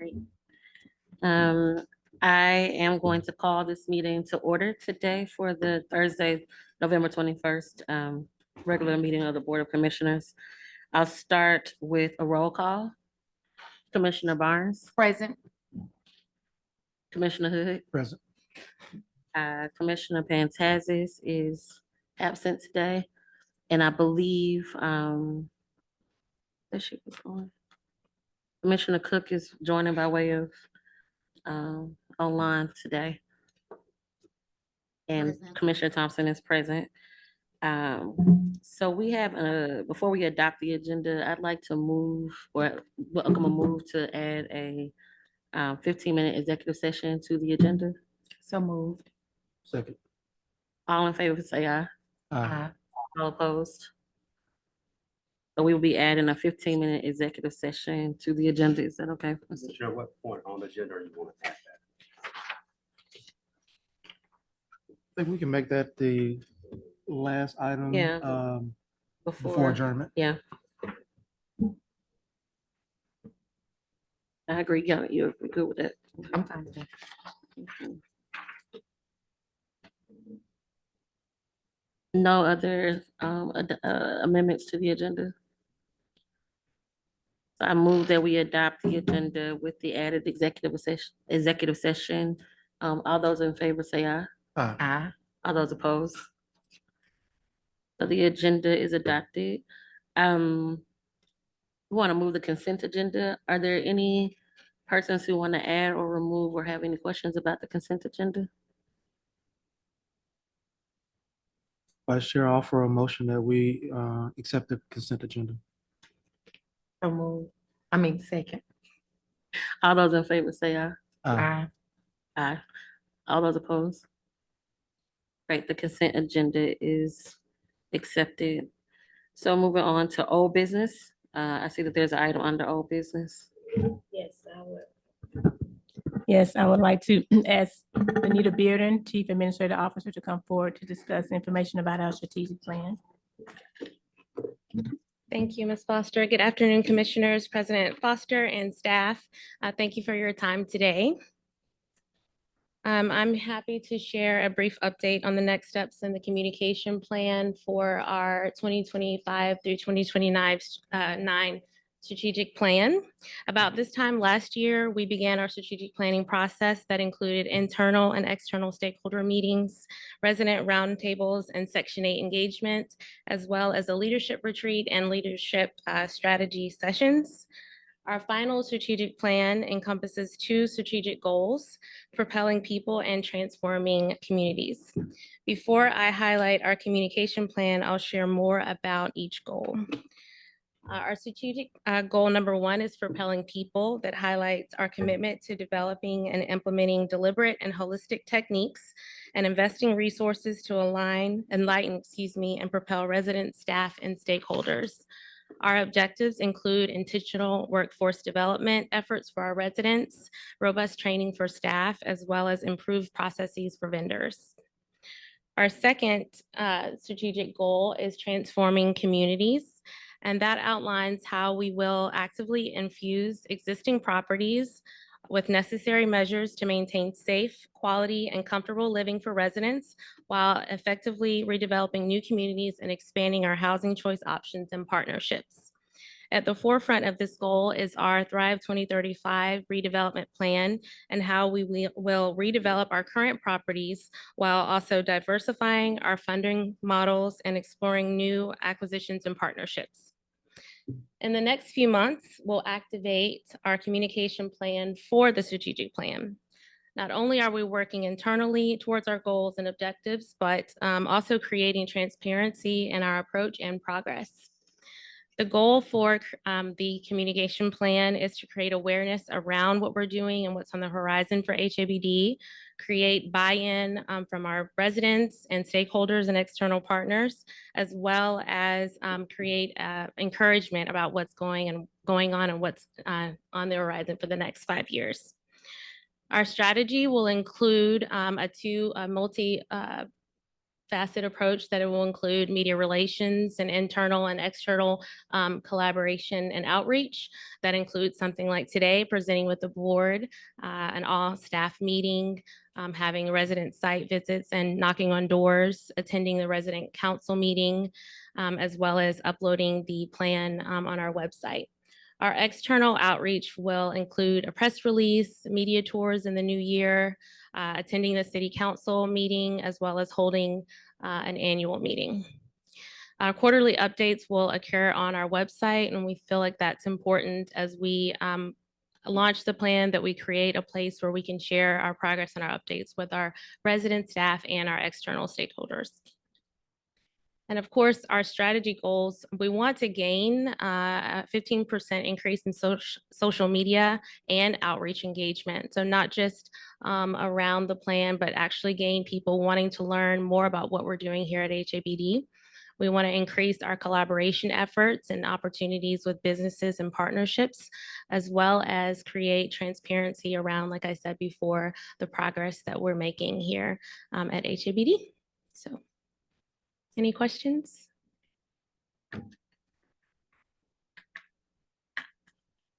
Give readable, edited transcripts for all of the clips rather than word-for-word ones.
Great. I am going to call this meeting to order today for the Thursday, November 21st, regular meeting of the Board of Commissioners. I'll start with a roll call. Commissioner Barnes, Present. Commissioner Hood, Present. Commissioner Pantazis is absent today, and I believe there she was going. Commissioner Cook is joining by way of online today. And Present. Commissioner Thompson is present. So we have, before we adopt the agenda, I'd like to move, or welcome a move to add a 15-minute executive session to the agenda. So moved. Second. All in favor, say aye. Aye. All opposed? So we will be adding a 15-minute executive session to the agenda. Is that okay? Sure, what point on the agenda you want to add that? I think we can make that the last item. Yeah. Before adjournment. Yeah. I agree. Yeah, you're good with that. I'm fine with that. Mhm. No other amendments to the agenda? So I move that we adopt the agenda with the added executive session. All those in favor say aye. Aye. All those opposed? So the agenda is adopted. We want to move the consent agenda. Are there any persons who want to add or remove or have any questions about the consent agenda? Vice Chair, I'll offer a motion that we accept the consent agenda. So moved. Second. All those in favor say aye. Aye. Aye. All those opposed? Right, the consent agenda is accepted. So moving on to old business. I see that there's an item under old business. Yes, I would like to ask Anita Bearden, Chief Administrative Officer, to come forward to discuss information about our strategic plan. Thank you, Ms. Foster. Good afternoon, Commissioners, President Foster, and staff. Thank you for your time today. I'm happy to share a brief update on the next steps in the communication plan for our 2025 through 2029 strategic plan. About this time last year, we began our strategic planning process that included internal and external stakeholder meetings, resident roundtables, and Section 8 engagement, as well as a leadership retreat and leadership strategy sessions. Our final strategic plan encompasses 2 strategic goals: propelling people and transforming communities. Before I highlight our communication plan, I'll share more about each goal. Our strategic goal number 1 is propelling people, that highlights our commitment to developing and implementing deliberate and holistic techniques and investing resources to enlighten, and propel residents, staff, and stakeholders. Our objectives include intentional workforce development efforts for our residents, robust training for staff, as well as improved processes for vendors. Our second strategic goal is transforming communities, and that outlines how we will actively infuse existing properties with necessary measures to maintain safe, quality, and comfortable living for residents, while effectively redeveloping new communities and expanding our housing choice options and partnerships. At the forefront of this goal is our Thrive 2035 redevelopment plan and how we will redevelop our current properties while also diversifying our funding models and exploring new acquisitions and partnerships. In the next few months, we'll activate our communication plan for the strategic plan. Not only are we working internally towards our goals and objectives, but also creating transparency in our approach and progress. The goal for the communication plan is to create awareness around what we're doing and what's on the horizon for HABD, create buy-in from our residents and stakeholders and external partners, as well as create encouragement about what's going on and what's on the horizon for the next 5 years. Our strategy will include multifaceted approach that it will include media relations and internal and external collaboration and outreach. That includes something like today, presenting with the board, an all-staff meeting, having resident site visits and knocking on doors, attending the resident council meeting, as well as uploading the plan on our website. Our external outreach will include a press release, media tours in the new year, attending the city council meeting, as well as holding an annual meeting. Quarterly updates will occur on our website, and we feel like that's important as we launch the plan, that we create a place where we can share our progress and our updates with our resident staff and our external stakeholders. And of course, our strategy goals, we want to gain a 15% increase in social media and outreach engagement. So not just around the plan, but actually gain people wanting to learn more about what we're doing here at HABD. We want to increase our collaboration efforts and opportunities with businesses and partnerships, as well as create transparency around, like I said before, the progress that we're making here at HABD. So. Any questions?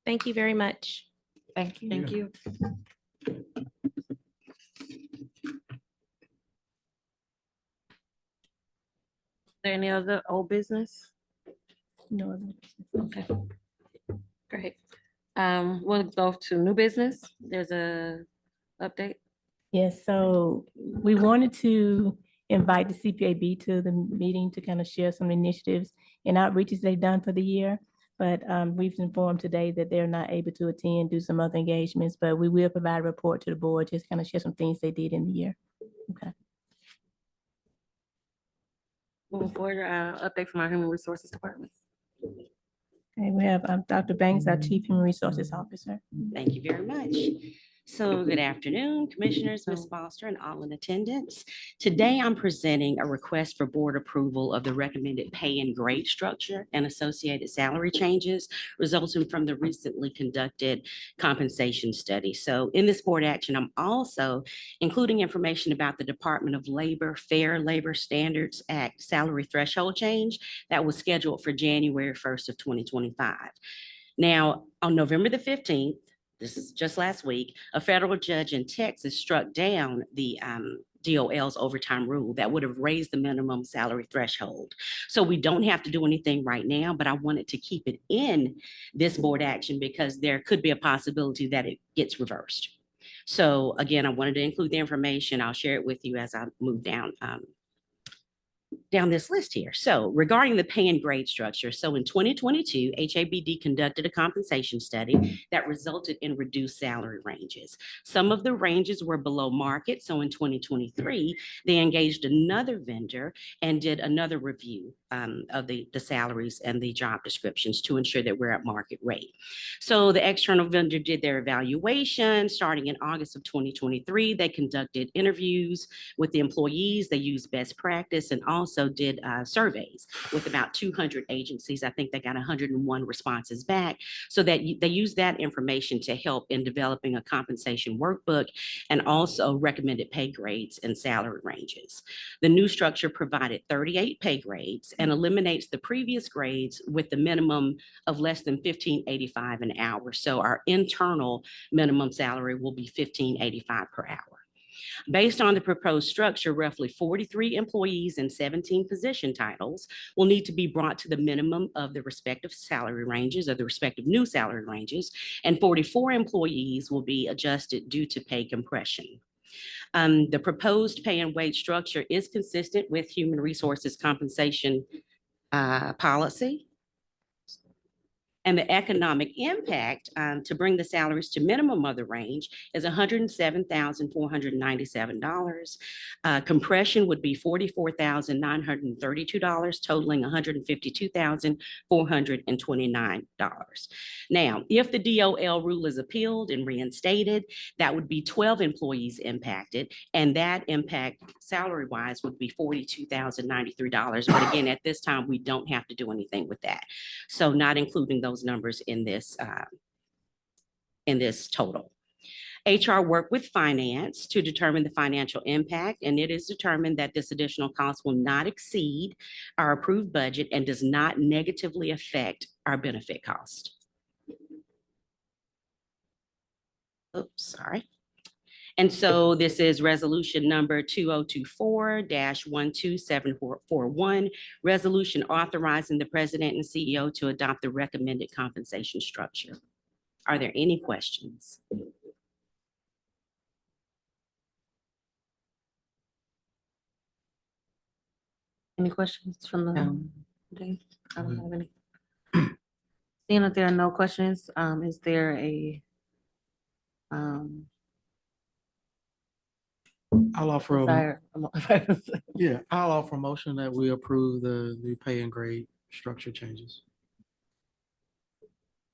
Thank you very much. Thank you. Thank you. There any other old business? No other. Okay. Great. We'll go to new business. There's a update. Yes, so we wanted to invite the CPAB to the meeting to kind of share some initiatives and outreaches they've done for the year. But we've informed today that they're not able to attend, do some other engagements, but we will provide a report to the board, just kind of share some things they did in the year. Okay. Moving forward, update from our Human Resources Department. Okay, we have Dr. Banks, our Chief Human Resources Officer. Thank you very much. So good afternoon, Commissioners, Ms. Foster, and all in attendance. Today, I'm presenting a request for board approval of the recommended pay and grade structure and associated salary changes resulting from the recently conducted compensation study. So in this board action, I'm also including information about the Department of Labor Fair Labor Standards Act salary threshold change that was scheduled for January 1st of 2025. Now, on November the 15th, this is just last week, a federal judge in Texas struck down the DOL's overtime rule that would have raised the minimum salary threshold. So we don't have to do anything right now, but I wanted to keep it in this board action because there could be a possibility that it gets reversed. So again, I wanted to include the information. I'll share it with you as I move down this list here. So regarding the pay and grade structure, so in 2022, HABD conducted a compensation study that resulted in reduced salary ranges. Some of the ranges were below market. So in 2023, they engaged another vendor and did another review of the salaries and the job descriptions to ensure that we're at market rate. So the external vendor did their evaluation starting in August of 2023. They conducted interviews with the employees. They used best practice and also did surveys with about 200 agencies. I think they got 101 responses back. So that they used that information to help in developing a compensation workbook and also recommended pay grades and salary ranges. The new structure provided 38 pay grades and eliminates the previous grades with the minimum of less than $15.85 an hour. So our internal minimum salary will be $15.85 per hour. Based on the proposed structure, roughly 43 employees and 17 position titles will need to be brought to the minimum of the respective salary ranges or the respective new salary ranges, and 44 employees will be adjusted due to pay compression. The proposed pay and wage structure is consistent with Human Resources compensation policy. And the economic impact to bring the salaries to minimum of the range is $107,497. Compression would be $44,932, totaling $152,429. Now, if the DOL rule is appealed and reinstated, that would be 12 employees impacted, and that impact salary-wise would be $42,093. But again, at this time, we don't have to do anything with that. So not including those numbers in this total. HR worked with finance to determine the financial impact, and it is determined that this additional cost will not exceed our approved budget and does not negatively affect our benefit cost. Oops, sorry. And so this is resolution number 2024-127441, resolution authorizing the president and CEO to adopt the recommended compensation structure. Are there any questions? Any questions from the No. day? I don't have any. Seeing that there are no questions, is there a, I'll offer, desire? yeah, I'll offer a motion that we approve the new pay and grade structure changes.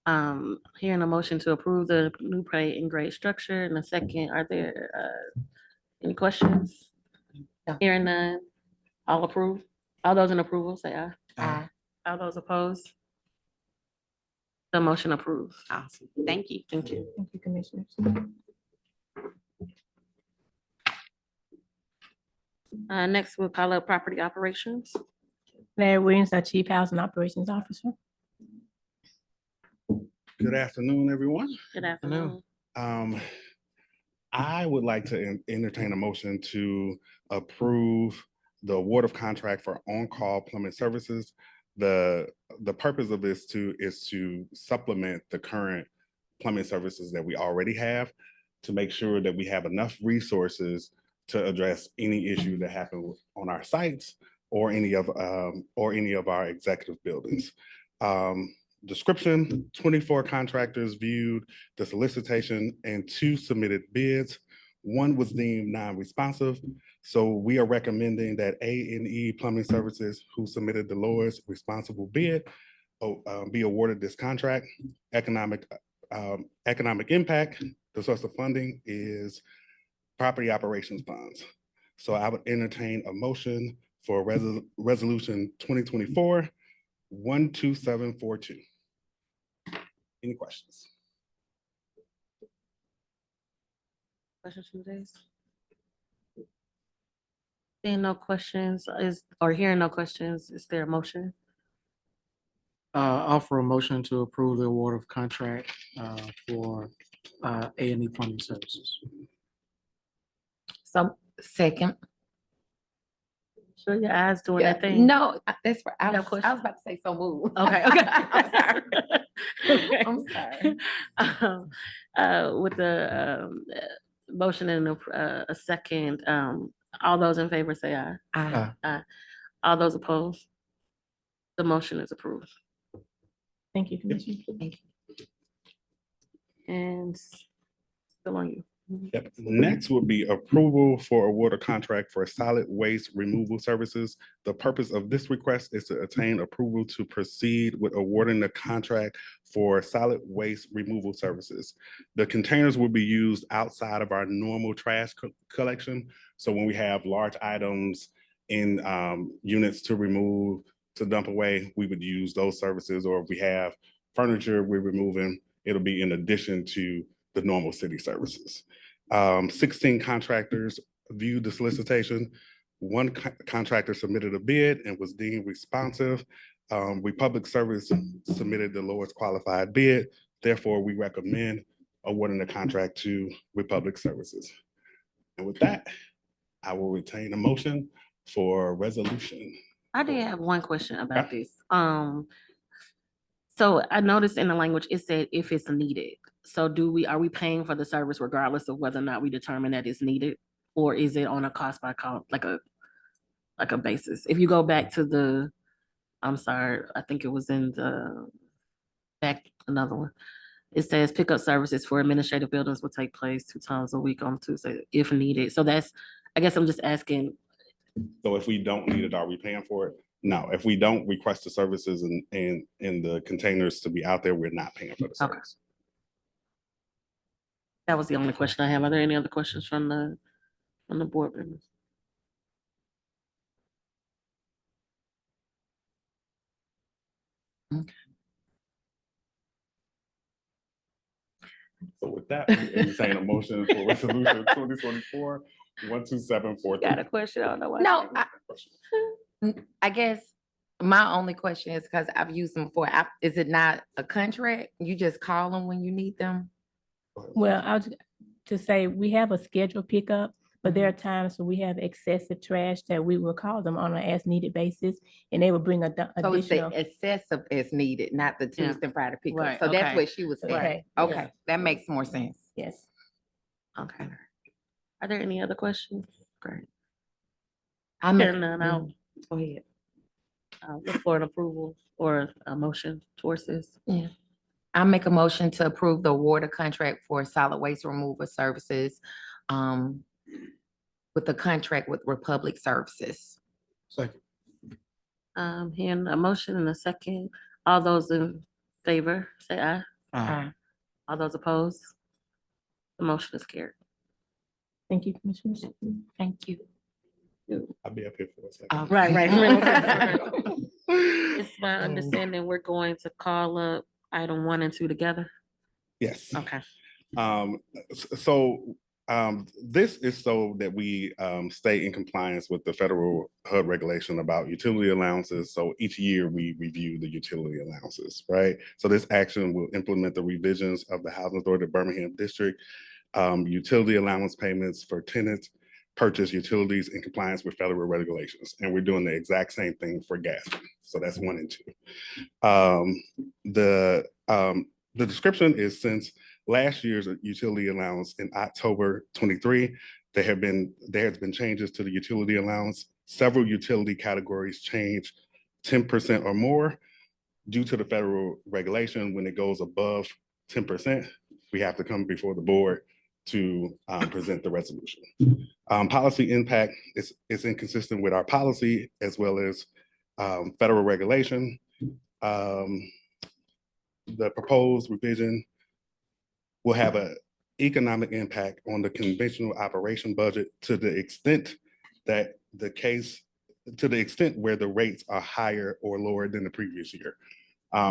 Hearing a motion to approve the new pay and grade structure in a second, are there, any questions? No. Hearing none, all approve, all those in approval, say aye. Aye. All those opposed? The motion approves. Awesome. Thank you. Thank you. Thank you, Commissioners. Next, we'll call up property operations. Larry Williams, our Chief Housing Operations Officer. Good afternoon, everyone. Good afternoon. I would like to entertain a motion to approve the award of contract for on-call plumbing services. The purpose of this is to supplement the current plumbing services that we already have, to make sure that we have enough resources to address any issue that happen on our sites or any of our executive buildings. Description: 24 contractors viewed the solicitation and 2 submitted bids. 1 was deemed non-responsive. So we are recommending that A&E Plumbing Services, who submitted the lowest responsible bid, be awarded this contract. Economic impact, the source of funding is property operations funds. So I would entertain a motion for resolution 2024-12742. Any questions? Questions from the days? Seeing no questions or hearing no questions, is there a motion? Offer a motion to approve the award of contract for A&E Plumbing Services. So, second. Show your eyes doing that thing. No, that's right. You have a question? I was about to say so move. Okay, okay. I'm sorry. Okay. I'm sorry. With the motion and a second, all those in favor say aye. Aye. All those opposed? The motion is approved. Thank you, Commissioner. Thank you. And still on you. Yep. Next would be approval for award of contract for solid waste removal services. The purpose of this request is to attain approval to proceed with awarding the contract for solid waste removal services. The containers will be used outside of our normal trash collection. So when we have large items in units to remove, to dump away, we would use those services. Or if we have furniture we're removing, it'll be in addition to the normal city services. 16 contractors viewed the solicitation. 1 contractor submitted a bid and was deemed responsive. Republic Service submitted the lowest qualified bid. Therefore, we recommend awarding the contract to Republic Services. And with that, I will retain a motion for resolution. I did have one question about this. So I noticed in the language, it said if it's needed. So are we paying for the service regardless of whether or not we determine that it's needed? Or is it on a cost by cost, like a basis? If you go back to I'm sorry, I think it was in another one. It says pickup services for administrative buildings will take place 2 times a week on Tuesday if needed. So I guess I'm just asking. So if we don't need it, are we paying for it? No, if we don't request the services and the containers to be out there, we're not paying for the Okay. service. That was the only question I have. Are there any other questions from the board members? So with that, we entertain a motion for resolution 2024-12743. Got a question? I don't know why. No, I guess my only question is because I've used them before. Is it not a contract? You just call them when you need them? Well, I was to say, we have a scheduled pickup, but there are times when we have excessive trash that we will call them on an as-needed basis, and they will bring So it's the additional. excessive as needed, not the Yeah. Tuesday and Friday pickup. Right, So that's okay. what she was saying. Right, Okay, yes. that makes more sense. Yes. Okay. Are there any other questions? Great. I make, Hearing none, I'll go ahead. look for an approval or a motion towards this. I make a motion to approve the award of contract for solid waste removal services with the contract with Republic Services. Second. Hearing a motion in a second. All those in favor, say aye. Aye. All those opposed? The motion is carried. Thank you, Commissioners. Thank you. I'll be up here for a second. Right. It's my understanding we're going to call up item 1 and 2 together. Yes. Okay. This is so that we stay in compliance with the federal HUD regulation about utility allowances. So each year we review the utility allowances, right? So this action will implement the revisions of the Housing Authority of Birmingham District utility allowance payments for tenants purchase utilities in compliance with federal regulations. And we're doing the exact same thing for gas. So that's 1 and 2. The description is since last year's utility allowance in October 23, there has been changes to the utility allowance. Several utility categories changed 10% or more due to the federal regulation. When it goes above 10%, we have to come before the board to present the resolution. Policy impact is inconsistent with our policy as well as federal regulation. The proposed revision will have an economic impact on the conventional operation budget to the extent where the rates are higher or lower than the previous year.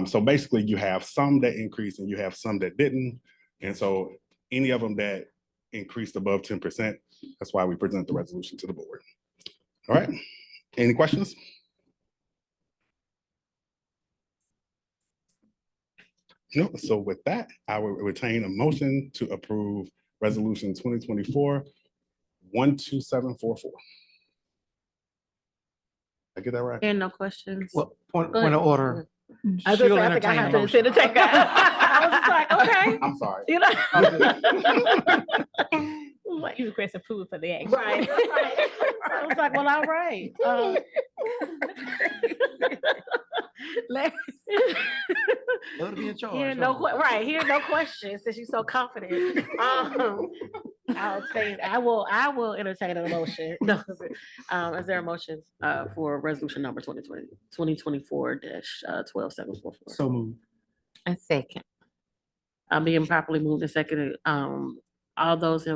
So basically you have some that increased and you have some that didn't. And so any of them that increased above 10%, that's why we present the resolution to the board. All right, any questions? No, so with that, I will retain a motion to approve resolution 2024-12744. I get that right? Hearing no questions. Well, point Go of ahead. order. I was She'll gonna say, I think I entertain have a to motion. entertain. I was just like, okay, I'm sorry. you know. What you request approval for the action. Right. I was like, well, all right. Let's. Let her be in charge. Here, right, here, no questions, since you're so confident. I'll say, I will entertain a motion. No, is there a motion for resolution number 2024-12744? So moved. A second. I'm being properly moved and seconded. All those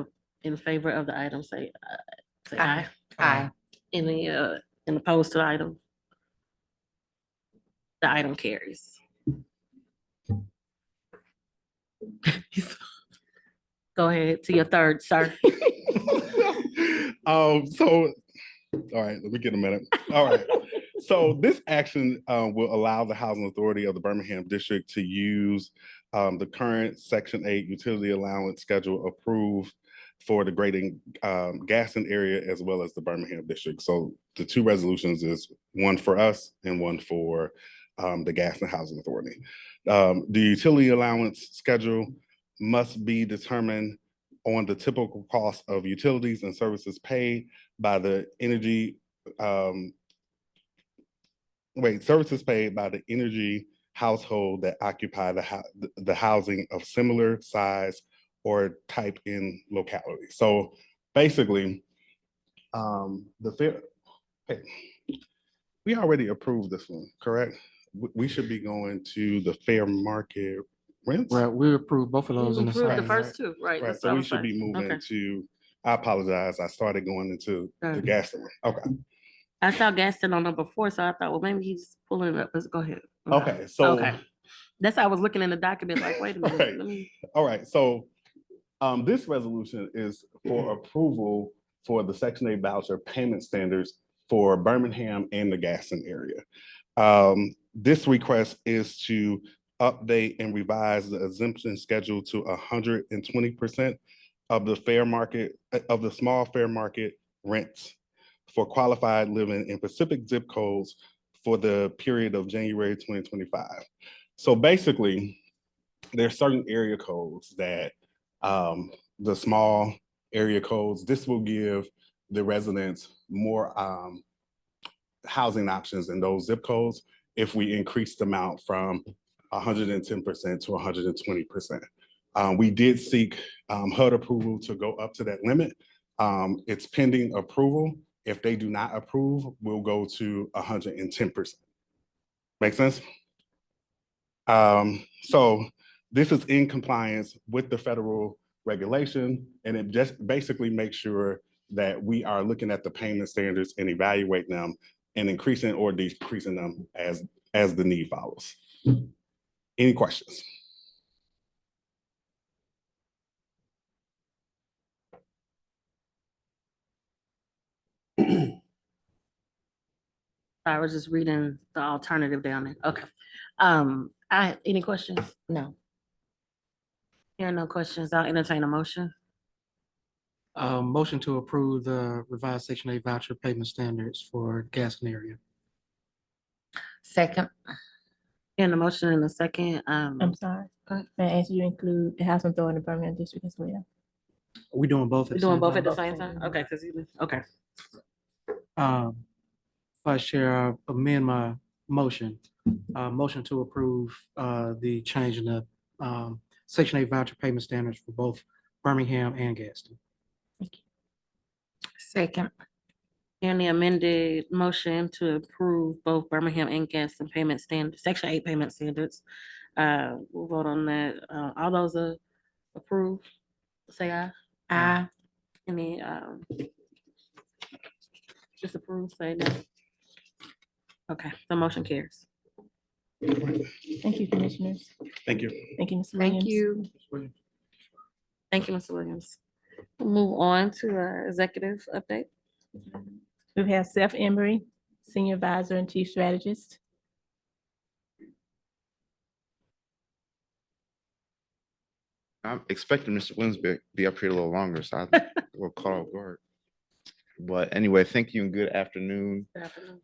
in favor of the item say aye. Aye. Any opposed to the item? The item carries. Go ahead to your third, sir. All right, let me get a minute. All right. So this action will allow the Housing Authority of the Birmingham District to use the current Section 8 utility allowance schedule approved for the Grating Gaston area as well as the Birmingham District. So the two resolutions is one for us and one for the Gaston Housing Authority. The utility allowance schedule must be determined on the typical cost of utilities and services paid by the energy services paid by the energy household that occupy the housing of similar size or type in locality. So basically, we already approved this one, correct? We should be going to the fair market rents. Right, we approved both of those in the Approved the same. first two, right? Right, that's so what I we was should be saying. moving Okay. to, I apologize, I started going into the Okay. gas station. Okay, I saw Gaston on number 4, so I thought, well, maybe he's pulling it up. Let's go ahead. okay, so, Okay. That's how I was looking in the document, like, wait a minute, Right. let me. all right, so This resolution is for approval for the Section 8 voucher payment standards for Birmingham and the Gaston area. This request is to update and revise the exemption schedule to 120% of the fair market, of the small fair market rents for qualified living in Pacific zip codes for the period of January 2025. So basically, there's certain area codes that the small area codes, this will give the residents more housing options in those zip codes if we increase the amount from 110% to 120%. We did seek HUD approval to go up to that limit. It's pending approval. If they do not approve, we'll go to 110%. Make sense? So this is in compliance with the federal regulation, and it just basically makes sure that we are looking at the payment standards and evaluate them and increasing or decreasing them as the need follows. Any questions? I was just reading the alternative down there. Okay. Any questions? No. Here are no questions. I'll entertain a motion. Motion to approve the revised Section 8 voucher payment standards for Gaston area. Second. And a motion in a second. I'm sorry. Go ahead. May I ask you to include the House Authority and Birmingham District as well? Are we doing both? We're doing both at the time? same time? Okay, okay. Vice Chair, I amend my motion. Motion to approve the change in the Section 8 voucher payment standards for both Birmingham and Gaston. Second. And the amended motion to approve both Birmingham and Gaston payment standards, Section 8 payment standards. We'll vote on that. All those are approved, say aye. Aye. Any disapprove, say no. Okay, the motion carries. Thank you, Commissioners. Thank you. Thank you, Mr. Williams. Thank you. Thank you, Mr. Williams. We'll move on to our executive update. We have Seth Emery, Senior Advisor and Chief Strategist. I'm expecting Mr. Williams to be up here a little longer, so I will call off guard. But anyway, thank you and good afternoon. Good afternoon.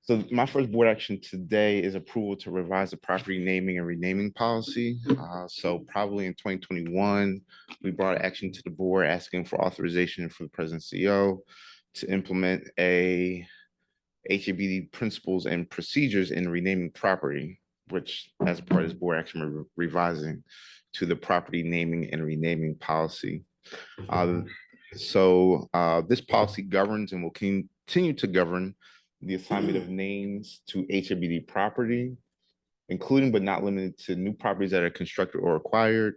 So my first board action today is approval to revise the property naming and renaming policy. So probably in 2021, we brought action to the board asking for authorization for the president CEO to implement a HABD principles and procedures in renaming property, which as part of this board action, we're revising to the property naming and renaming policy. This policy governs and will continue to govern the assignment of names to HABD property, including but not limited to new properties that are constructed or acquired,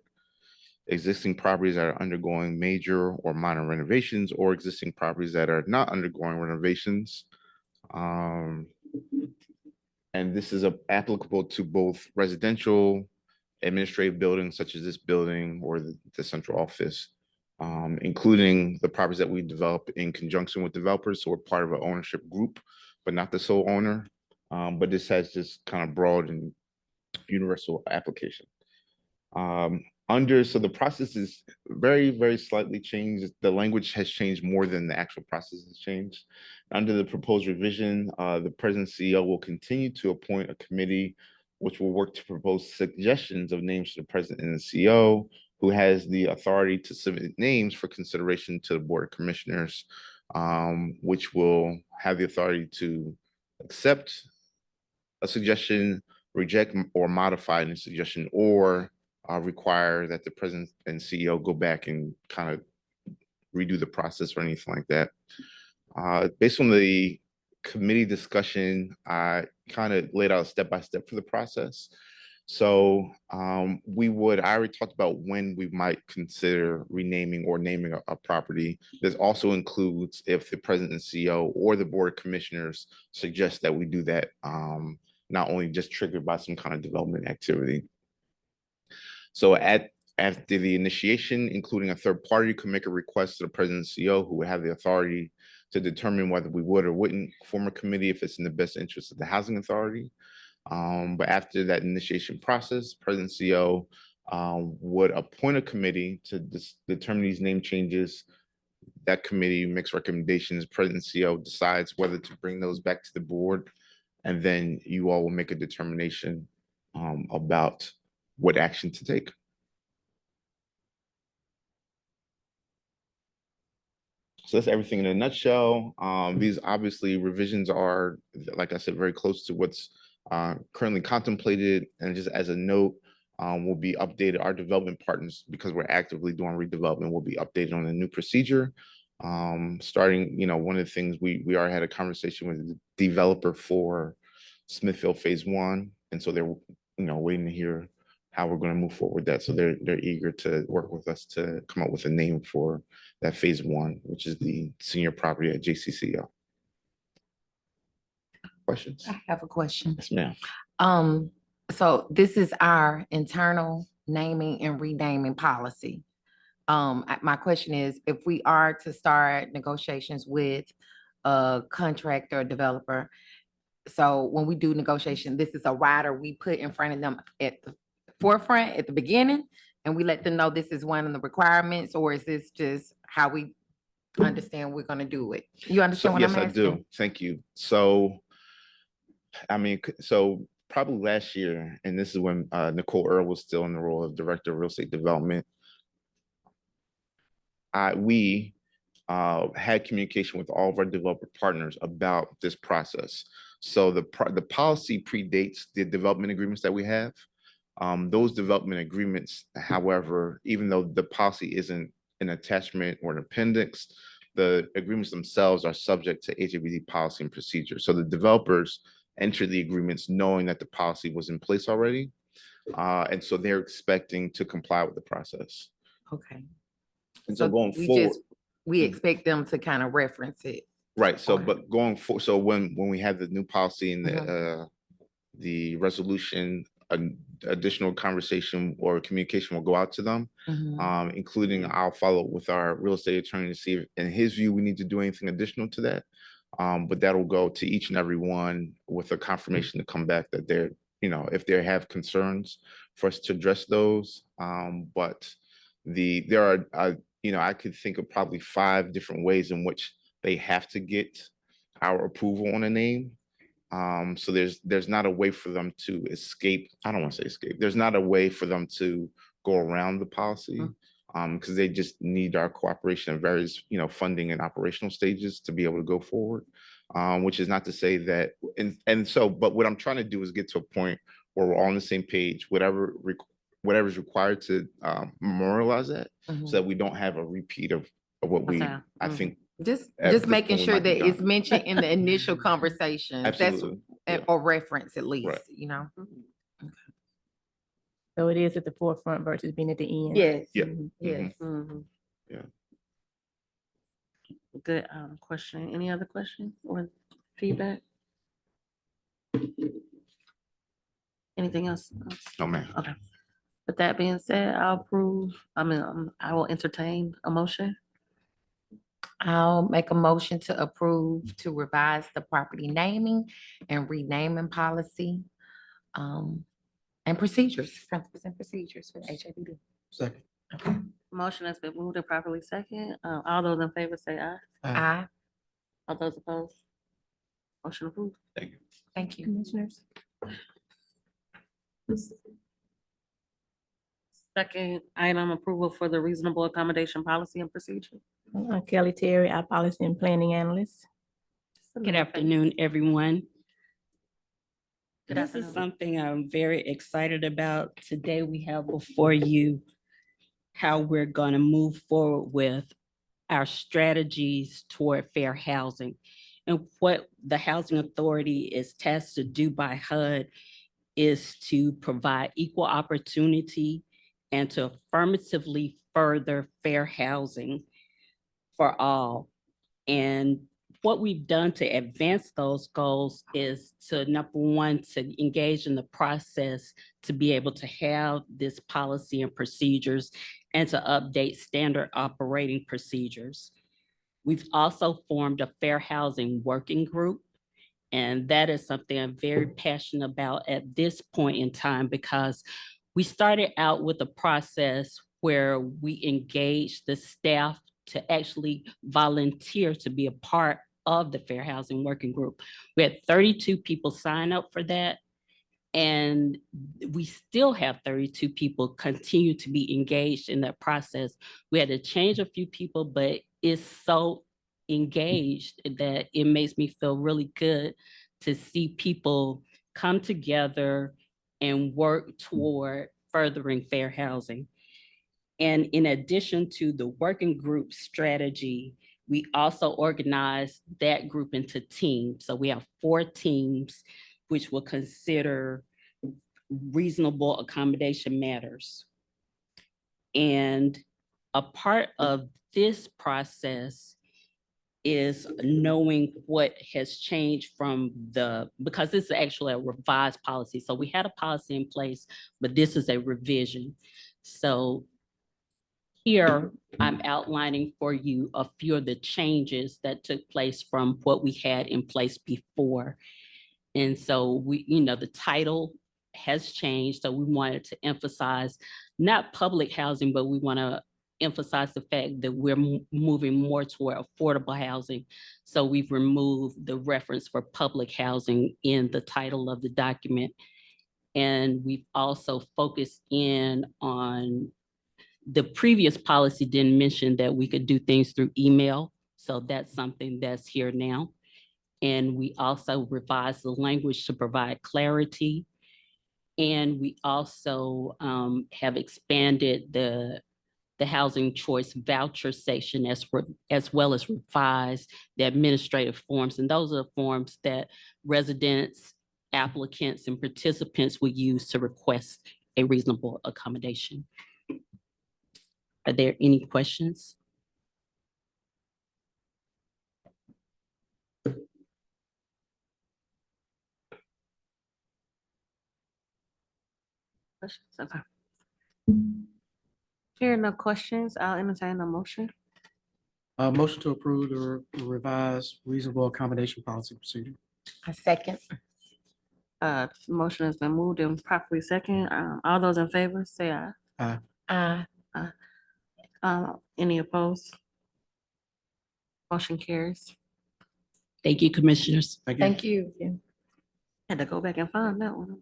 existing properties that are undergoing major or minor renovations, or existing properties that are not undergoing renovations. And this is applicable to both residential, administrative buildings such as this building or the central office, including the properties that we develop in conjunction with developers. So we're part of an ownership group, but not the sole owner. But this has just kind of broad and universal application. So the process is very, very slightly changed. The language has changed more than the actual process has changed. Under the proposed revision, the president CEO will continue to appoint a committee which will work to propose suggestions of names to the president and the CEO, who has the authority to submit names for consideration to the Board of Commissioners, which will have the authority to accept a suggestion, reject or modify a suggestion, or require that the president and CEO go back and kind of redo the process or anything like that. Based on the committee discussion, I kind of laid out step-by-step for the process. So I already talked about when we might consider renaming or naming a property. This also includes if the president and CEO or the Board of Commissioners suggest that we do that, not only just triggered by some kind of development activity. So at After the initiation, including a third party could make a request to the president and CEO, who would have the authority to determine whether we would or wouldn't form a committee if it's in the best interest of the housing authority. But after that initiation process, president and CEO would appoint a committee to determine these name changes. That committee makes recommendations. President and CEO decides whether to bring those back to the board, and then you all will make a determination about what action to take. So that's everything in a nutshell. These obviously revisions are, like I said, very close to what's currently contemplated. And just as a note, will be updated. Our development partners, because we're actively doing redevelopment, will be updated on a new procedure. Starting, one of the things we already had a conversation with the developer for Smithfield Phase 1, and so they're waiting to hear how we're going to move forward with that. So they're eager to work with us to come up with a name for that Phase 1, which is the senior property at JCCO. Questions? I have a question. Yes, ma'am. So this is our internal naming and renaming policy. My question is, if we are to start negotiations with a contractor or developer, so when we do negotiation, this is a rider we put in front of them at the forefront at the beginning, and we let them know this is one of the requirements, or is this just how we understand we're gonna do it? You understand what I'm Yes, I asking? do. Thank you. So, so probably last year, and this is when Nicole Earl was still in the role of Director of Real Estate Development, we had communication with all of our developer partners about this process. So the policy predates the development agreements that we have. Those development agreements, however, even though the policy isn't an attachment or an appendix, the agreements themselves are subject to HABD policy and procedure. So the developers enter the agreements knowing that the policy was in place already. And so they're expecting to comply with the process. Okay. And so going we forward, we expect them to kind of reference it. right. So, Okay. but going forward, so when we have the new policy and Mm-hmm. the resolution, an additional conversation or communication will go out to them, Mhm. including I'll follow up with our real estate attorney to see if, in his view, we need to do anything additional to that. But that'll go to each and every one with a confirmation to come back that they're, if they have concerns for us to address those. But there are, I could think of probably 5 different ways in which they have to get our approval on a name. So there's not a way for them to escape. I don't want to say escape. There's not a way for them to go around the policy, because they just need our cooperation at various, funding and operational stages to be able to go forward. Which is not to say that, but what I'm trying to do is get to a point where we're all on the same page, whatever is required to memorialize that, so that we don't have a repeat of what we, Okay. I think. Just at this making point, we sure might be that it's done. mentioned in the initial conversation. Absolutely. Yeah. Or reference at least, Right. So it is at the forefront versus being at the end. Yes. Yeah. Mhm. Yes. Mhm. Yeah. Good question. Any other questions or feedback? Anything else? No, ma'am. Okay. With that being said, I will entertain a motion. I'll make a motion to approve to revise the property naming and renaming policy. And procedures, principles and procedures for HABD. Second. Motion has been moved and properly second. All those in favor say aye. Aye. All those opposed? Motion approved. Thank you. Commissioners. Second item, approval for the reasonable accommodation policy and procedure. Kelly Terry, our policy and planning analyst. Good afternoon, everyone. Good This is afternoon. something I'm very excited about. Today we have before you how we're going to move forward with our strategies toward fair housing. And what the Housing Authority is tasked to do by HUD is to provide equal opportunity and to affirmatively further fair housing for all. And what we've done to advance those goals is to, number one, to engage in the process to be able to have this policy and procedures and to update standard operating procedures. We've also formed a fair housing working group. And that is something I'm very passionate about at this point in time, because we started out with a process where we engaged the staff to actually volunteer to be a part of the Fair Housing Working Group. We had 32 people sign up for that. And we still have 32 people continue to be engaged in that process. We had to change a few people, but it's so engaged that it makes me feel really good to see people come together and work toward furthering fair housing. And in addition to the working group strategy, we also organize that group into teams. So we have 4 teams, which will consider reasonable accommodation matters. And a part of this process is knowing what has changed from because this is actually a revised policy. So we had a policy in place, but this is a revision. So here I'm outlining for you a few of the changes that took place from what we had in place before. And so we, the title has changed. So we wanted to emphasize not public housing, but we want to emphasize the fact that we're moving more toward affordable housing. So we've removed the reference for public housing in the title of the document. And we've also focused in on the previous policy didn't mention that we could do things through email. So that's something that's here now. And we also revised the language to provide clarity. And we also have expanded the housing choice voucher section as well as revised the administrative forms. And those are the forms that residents, applicants, and participants will use to request a reasonable accommodation. Are there any questions? Questions? Okay. Hearing no questions, I'll entertain a motion. Motion to approve the revised reasonable accommodation policy procedure. A second. Motion has been moved and properly second. All those in favor, say aye. Any opposed? Motion carries. Thank you, commissioners. Thank you. Had to go back and find that one.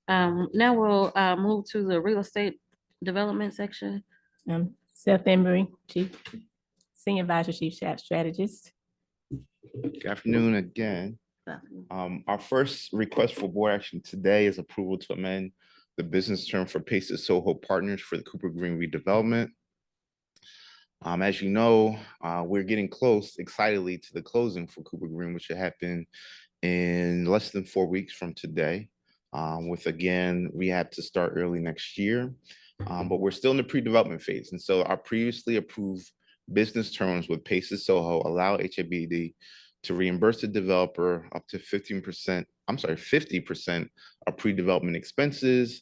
Now we'll move to the real estate development section. Seth Emery, Chief, Senior Advisor, Chief Strategist. Good afternoon again. Our first request for board action today is approval to amend the business term for Paces Soho Partners for the Cooper Green redevelopment. As you know, we're getting close, excitedly, to the closing for Cooper Green, which should happen in less than 4 weeks from today. With, again, rehab to start early next year. But we're still in the pre-development phase. And so our previously approved business terms with Paces Soho allow HABD to reimburse the developer up to 50% of pre-development expenses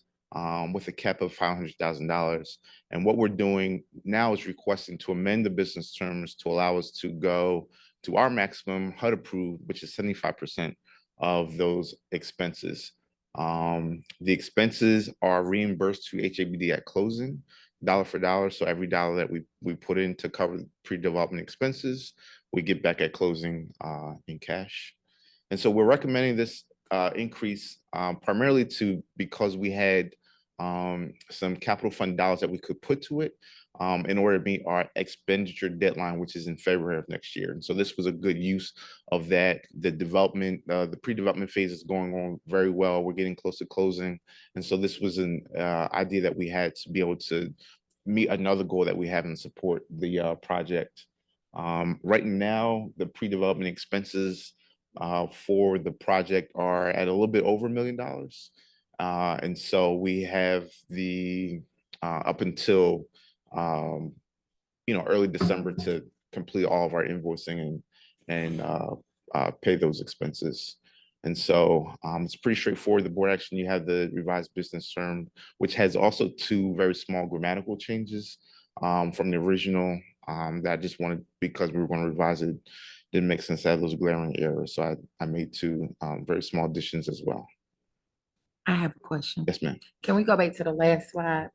with a cap of $500,000. And what we're doing now is requesting to amend the business terms to allow us to go to our maximum HUD approved, which is 75% of those expenses. The expenses are reimbursed to HABD at closing, dollar for dollar. So every dollar that we put in to cover pre-development expenses, we get back at closing in cash. And so we're recommending this increase primarily because we had some capital fund dollars that we could put to it in order to meet our expenditure deadline, which is in February of next year. And so this was a good use of that. The development, the pre-development phase is going on very well. We're getting close to closing. And so this was an idea that we had to be able to meet another goal that we have and support the project. Right now, the pre-development expenses for the project are at a little bit over $1 million. And so we have the up until early December to complete all of our invoicing and pay those expenses. And so it's pretty straightforward. The board action, you have the revised business term, which has also two very small grammatical changes from the original that I just wanted, because we were going to revise it, didn't make sense to have those glaring errors. So I made two very small additions as well. I have a question. Yes, ma'am. Can we go back to the last slide?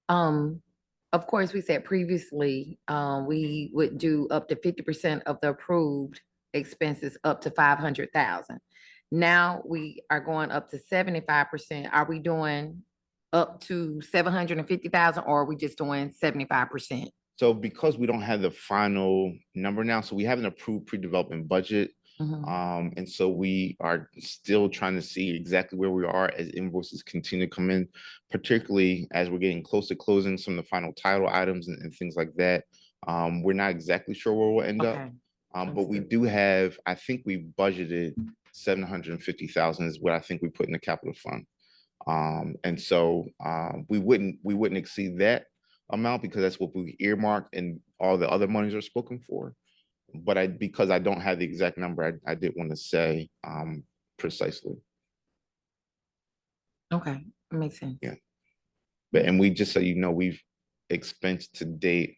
Of course, we said previously, we would do up to 50% of the approved expenses up to 500,000. Now we are going up to 75%. Are we doing up to 750,000 or are we just doing 75%? So because we don't have the final number now, so we have an approved pre-development budget. And so we are still trying to see exactly where we are as invoices continue to come in, particularly as we're getting close to closing some of the final title items and things like that. We're not exactly sure where we'll end up. Okay. But we do have, I think we budgeted 750,000 is what I think we put in the capital fund. And so we wouldn't exceed that amount because that's what we earmarked and all the other monies are spoken for. But because I don't have the exact number, I did want to say precisely. Okay, makes sense. Yeah. And we just so you know, we've expensed to date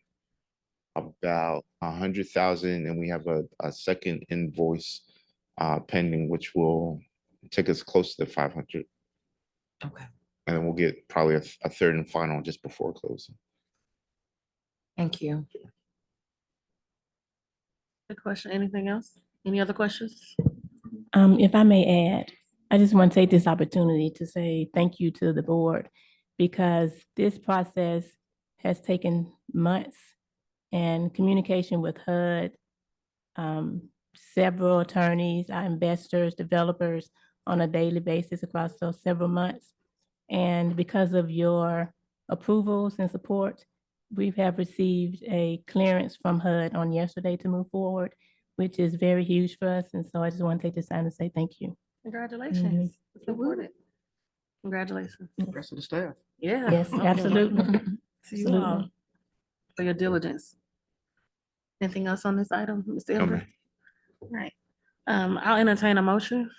about 100,000, and we have a second invoice pending, which will take us close to 500. Okay, And then we'll get probably a third and final just before closing. thank you. Good question. Anything else? Any other questions? If I may add, I just want to take this opportunity to say thank you to the board because this process has taken months and communication with HUD, several attorneys, our investors, developers on a daily basis across those several months. And because of your approvals and support, we have received a clearance from HUD on yesterday to move forward, which is very huge for us. And so I just want to take this time to say thank you. Congratulations. It's important. Congratulations. Rest of the staff. Yeah. Yes, absolutely. To you all Absolutely. for your diligence. Anything else on this item, Mr. No, Elder? ma'am. Right. I'll entertain a motion.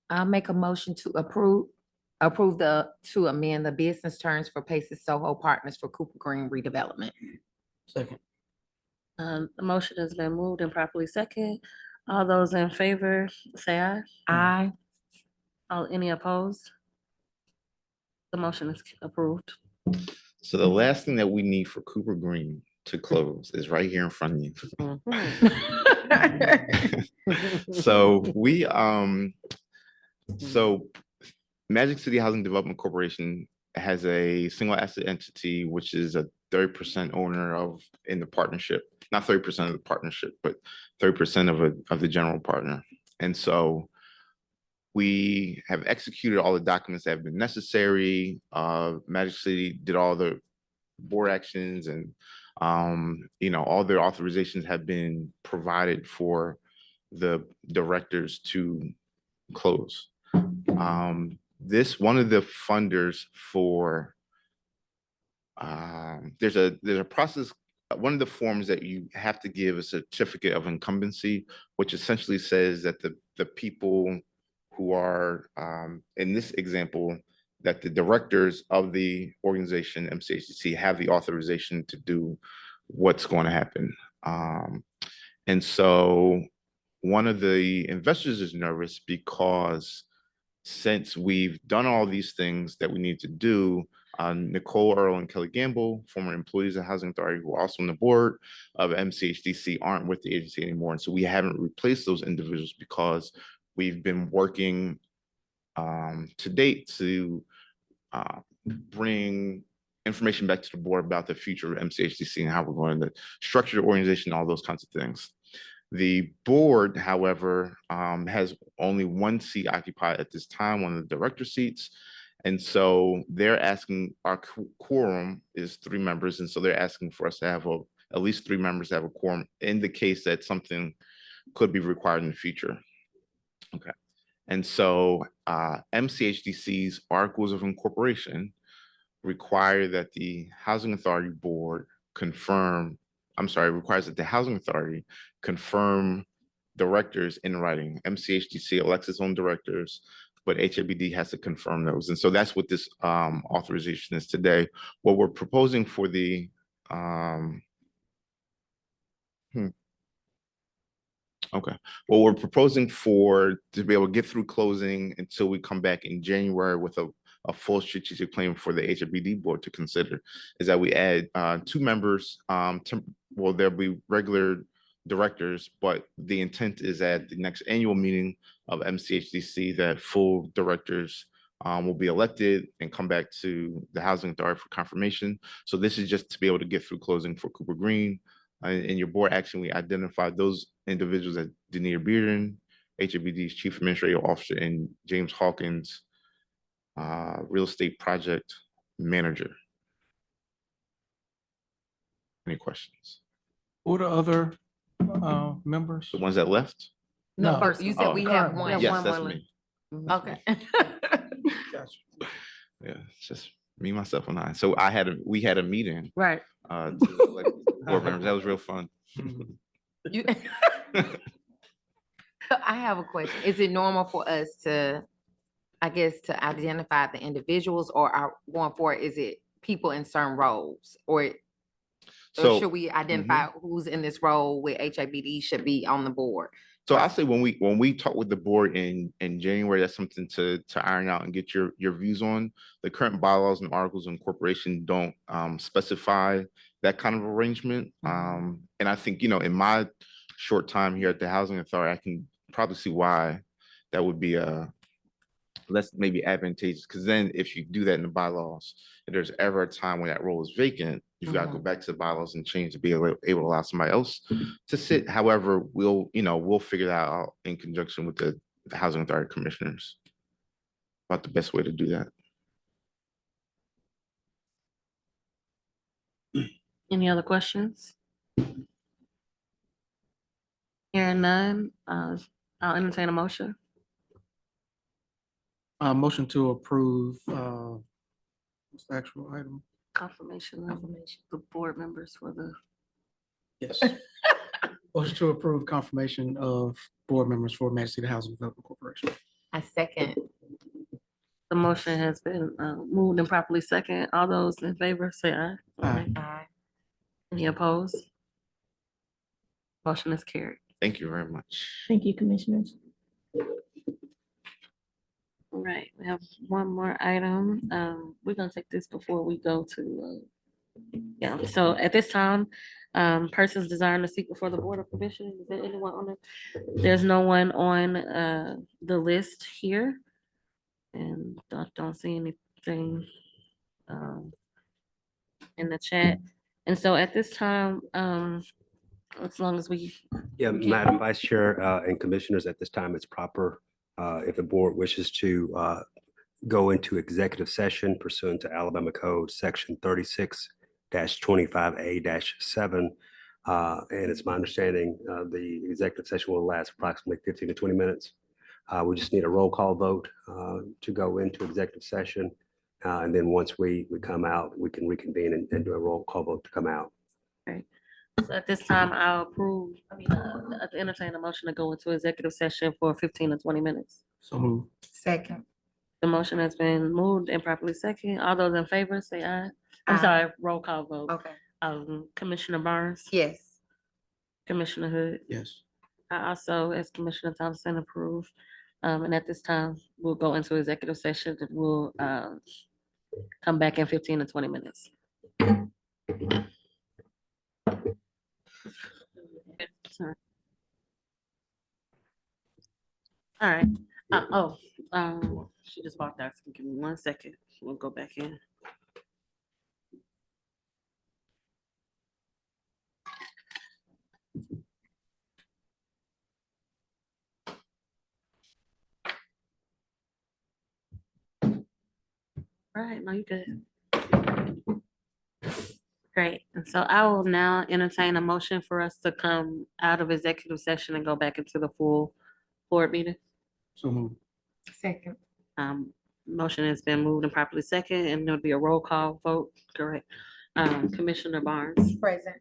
I'll make a motion to approve to amend the business terms for Paces Soho Partners for Cooper Green redevelopment. Second. The motion has been moved and properly second. All those in favor, say aye. Aye. Any opposed? The motion is approved. So the last thing that we need for Cooper Green to close is right here in front of you. So so Magic City Housing Development Corporation has a single asset entity, which is a 30% owner in the partnership, not 30% of the partnership, but 30% of the general partner. And so we have executed all the documents that have been necessary. Magic City did all the board actions and all their authorizations have been provided for the directors to close. One of the funders for there's a process. One of the forms that you have to give a certificate of incumbency, which essentially says that the people who are in this example, that the directors of the organization MCHDC have the authorization to do what's going to happen. And so one of the investors is nervous because since we've done all these things that we need to do, Nicole Earl and Kelly Gamble, former employees of Housing Authority who are also on the board of MCHDC, aren't with the agency anymore. And so we haven't replaced those individuals because we've been working to date to bring information back to the board about the future of MCHDC and how we're going to structure the organization, all those kinds of things. The board, however, has only one seat occupied at this time, one of the director seats. And so they're asking, our quorum is 3 members. And so they're asking for us to have at least 3 members to have a quorum in the case that something could be required in the future. Okay. And so MCHDC's articles of incorporation require that the Housing Authority Board requires that the Housing Authority confirm directors in writing. MCHDC elects its own directors, but HABD has to confirm those. And so that's what this authorization is today. What we're proposing for the Okay, well, we're proposing to be able to get through closing until we come back in January with a full strategic plan for the HABD board to consider, is that we add 2 members. Well, there'll be regular directors, but the intent is at the next annual meeting of MCHDC that full directors will be elected and come back to the Housing Authority for confirmation. So this is just to be able to get through closing for Cooper Green. In your board action, we identified those individuals as Denier Bearden, HABD's Chief Administrative Officer, and James Hawkins, Real Estate Project Manager. Any questions? Who are the other members? The ones that left? No, No. you said we have Current. one. Yes, that's me. Okay. Gotcha. Yeah, it's just me, myself, and I. So we had a meeting Right. to elect board members. That was real fun. You- I have a question. Is it normal for us to, I guess, to identify the individuals, or are going forward, is it people in certain roles? Or So should we identify who's in this role with HABD should be on the board? So I say when we talk with the board in January, that's something to iron out and get your views on. The current bylaws and articles of incorporation don't specify that kind of arrangement. And I think, in my short time here at the Housing Authority, I can probably see why that would be less maybe advantageous, because then if you do that in the bylaws, if there's ever a time when that role is vacant, you've got to go back to the bylaws and change to be able to allow somebody else to sit. However, we'll figure that out in conjunction with the Housing Authority commissioners about the best way to do that. Any other questions? Hearing none, I'll entertain a motion. Motion to approve, what's the actual item? Confirmation of the board members for the, Yes. Motion to approve confirmation of board members for Magic City Housing Development Corporation. I second. the motion has been moved and properly second. All those in favor, say aye. Aye. Aye. Any opposed? Motion is carried. Thank you very much. Thank you, commissioners. All right, we have one more item. We're gonna take this before we go to, yeah, so at this time, persons desiring to seek before the Board of Commissioners, is there anyone on it? There's no one on, the list here. And don't see anything, in the chat. And so at this time, as long as we, Yeah, Okay. Madam Vice Chair and Commissioners, at this time, it's proper if the board wishes to go into executive session pursuant to Alabama Code Section 36-25A-7. And it's my understanding the executive session will last approximately 15 to 20 minutes. We just need a roll call vote to go into executive session. And then once we come out, we can reconvene and do a roll call vote to come out. so at this time, I'll approve, I'll entertain a motion to go into executive session for 15 to 20 minutes. So move. Second. The motion has been moved and properly second. All those in favor, say aye. I'm Aye. sorry, roll call vote. Okay. Commissioner Barnes, Yes. Commissioner Hood. Yes. I also, as Commissioner Thompson, approve. And at this time, we'll go into executive session and we'll come back in 15 to 20 minutes. Sorry. All right. She just walked out. So give me 1 second. We'll go back in. All right, no, you good. Great, and so I will now entertain a motion for us to come out of executive session and go back into the full board meeting. So move. Second. Motion has been moved and properly second, and there'll be a roll call vote, correct? Commissioner Barnes, Present.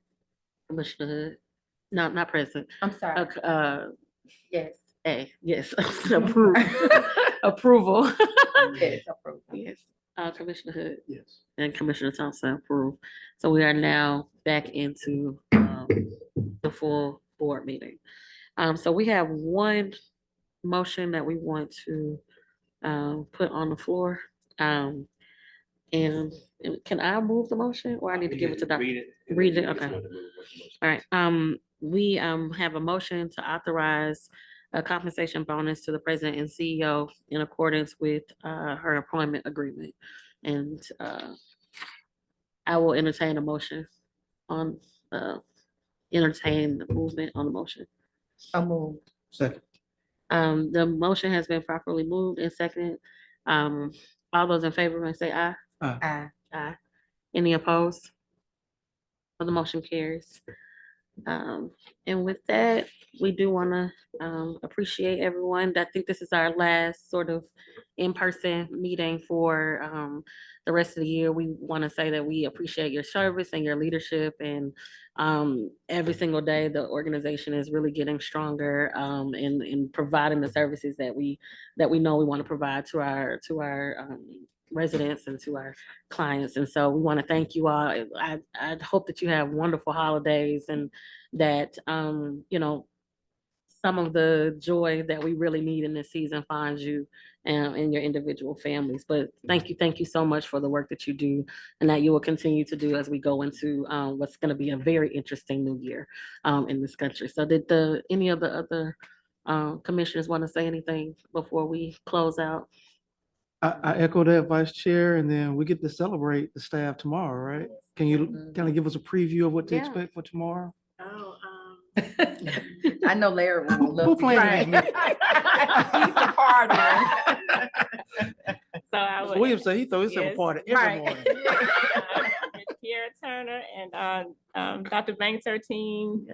Commissioner Hood, no, not present. I'm sorry. Yes. Yes, approve, approval. Yes, approve. Yes, Commissioner Hood Yes. and Commissioner Thompson approve. So we are now back into, the full board meeting. So we have one motion that we want to, put on the floor. And can I move the motion or I need to give it to Dr.? Read it, okay. All right, we, have a motion to authorize a compensation bonus to the president and CEO in accordance with, her employment agreement. And, I will entertain a motion on, entertain the movement on the motion. So moved. Second. The motion has been properly moved and seconded. All those in favor may say aye. Aye. Aye. Any opposed? So the motion carries. And with that, we do want to appreciate everyone. I think this is our last sort of in-person meeting for the rest of the year. We want to say that we appreciate your service and your leadership, and every single day the organization is really getting stronger in providing the services that we know we want to provide to our residents and to our clients. And so we want to thank you all. I hope that you have wonderful holidays and that, you know, some of the joy that we really need in this season finds you in your individual families. But thank you so much for the work that you do and that you will continue to do as we go into what's going to be a very interesting new year in this country. So did any of the other commissioners want to say anything before we close out? I echo that, Vice Chair, and then we get to celebrate the staff tomorrow, right? Can you kind of give us a preview of what to Yeah. expect for tomorrow? Oh, I know Larry would Who love to. planned get- this He's the party. So I Mr. would. Williams said he throw himself a Yes, party every right. morning. Ms. Kiara Turner and Dr. Banks, her team,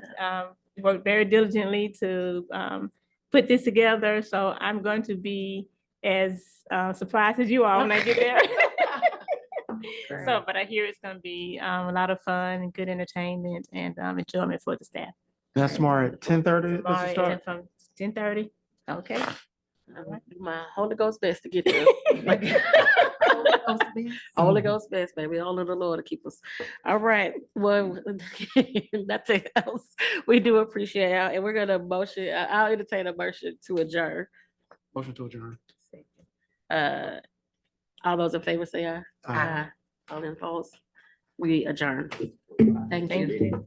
worked very diligently to put this together. So I'm going to be as surprised as you are when I get there. So, but I hear it's going to be a lot of fun and good entertainment and enjoyment for the staff. That's tomorrow at 10:30. Tomorrow Let's start. from 10:30. Okay. My Holy Ghost best to get there. Holy Ghost best, baby. Only the Lord to keep us. All right. Well, nothing else. We do appreciate it. And we're gonna motion. I'll entertain a motion to adjourn. Motion to adjourn. All those in favor say aye. Aye. All opposed. We adjourn. Thank you.